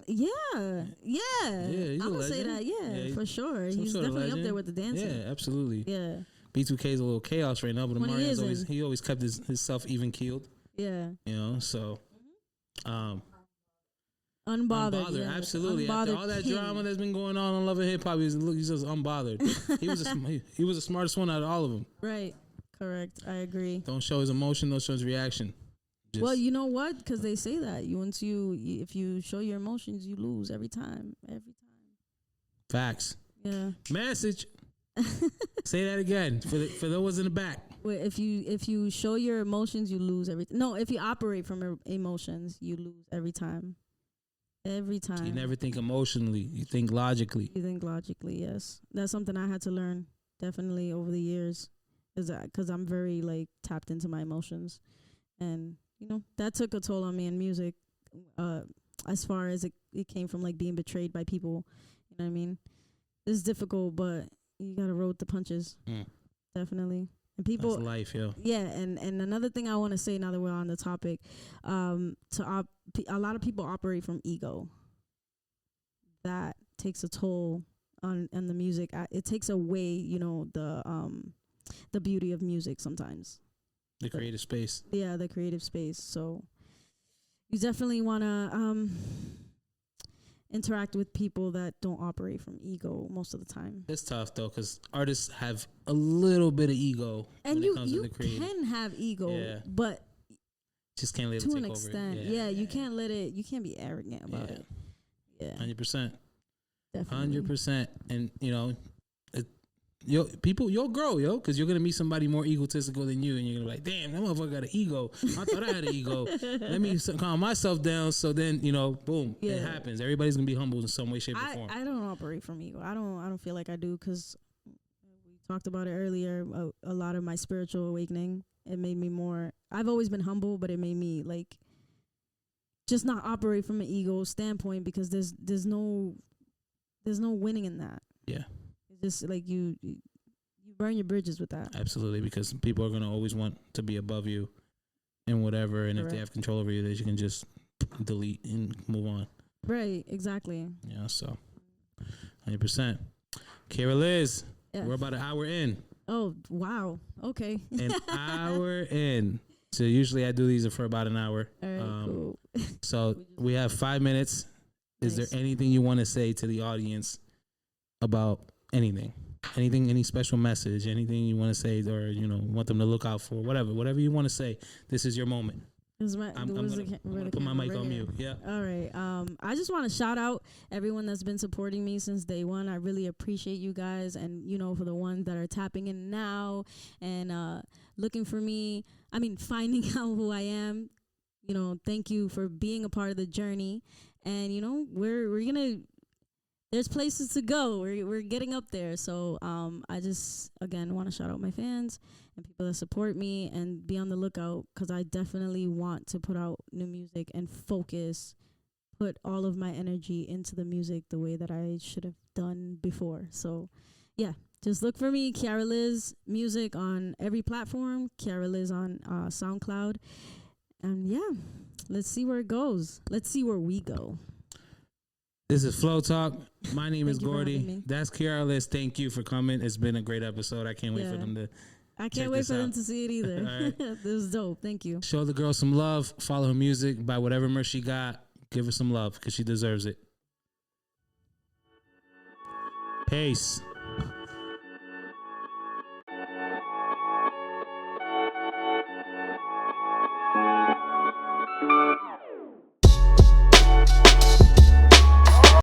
Yeah. He's I'm gonna say that. Yeah, for sure. He's definitely up there with the dancing. Yeah, absolutely. Yeah. B2K is a little chaos right now, but Omarion's he always kept himself even keeled. Yeah. So. Unbothered, yeah. Absolutely. After all that drama that's been going on Love and Hip Hop, he's just unbothered. he was the smartest one out of all of them. Right. Correct. I agree. Don't show his emotion. Don't show his reaction. Well, you know what? Because they say that if you show your emotions, you lose every time. Facts. Yeah. Message. Say that again for those in the back. Wait, if you show your emotions, you lose every. No, if you operate from emotions, you lose every time. Every time. You never think emotionally. You think logically. Yes. That's something I had to learn definitely over the years, because I'm very tapped into my emotions, and that took a toll on me in music. As far as it came from being betrayed by people, you know what I mean. It's difficult, but you gotta roll with the punches. Definitely. And people, that's life, yo. Yeah, and another thing I want to say now that we're on the topic, a lot of people operate from ego. That takes a toll on the music. It takes away, the beauty of music sometimes. The creative space. Yeah, the creative space. So you definitely want to interact with people that don't operate from ego most of the time. It's tough though, because artists have a little bit of ego, and you can have ego, but just can't let it to take an over. extent. You can't let it. You can't be arrogant about it. Yeah, 100%. Definitely. 100%, and you'll grow, because you're gonna meet somebody more egotistical than you, and you're gonna be like, damn, that motherfucker got an ego. I thought I had an ego. Let me calm myself down. So then, boom, it happens. Everybody's gonna be humbled in some way, shape, or form. I don't operate from ego. I don't feel like I do, because we talked about it earlier. A lot of my spiritual awakening, it made me more. I've always been humble, but it made me just not operate from an ego standpoint, because there's no winning in that. Yeah. Just you burn your bridges with that. Absolutely, because people are going to always want to be above you and whatever, and if they have control over you, that you can just delete and move on. Right, exactly. Yeah, so 100%. Kiaraliz, we're about an hour in. Oh, wow. Okay. An hour in. So usually I do these for about an hour. All right, cool. So we have 5 minutes. Is there anything you want to say to the audience about anything, any special message, anything you want to say, or want them to look out for, whatever you want to say? This is your moment. I'm gonna put my mic on mute. Yeah. All right. I just want to shout out everyone that's been supporting me since day one. I really appreciate you guys, and for the ones that are tapping in now and looking for me. Finding out who I am. Thank you for being a part of the journey, and you know we're gonna. There's places to go. We're getting up there. So I just again want to shout out my fans and people that support me and be on the lookout because I definitely want to put out new music and put all of my energy into the music the way that I should have done before. So yeah, just look for me, Kiaraliz music on every platform, Kiaraliz on SoundCloud, and yeah, let's see where it goes. Let's see where we go. This is Flow Talk. My name is Gordy. That's Kiaraliz. Thank you for coming. It's been a great episode. I can't wait for them to. I can't wait for them to see it either. Right. This is dope. Thank you. Show the girl some love. Follow her music. Buy whatever merch she got. Give her some love because she deserves it. Peace.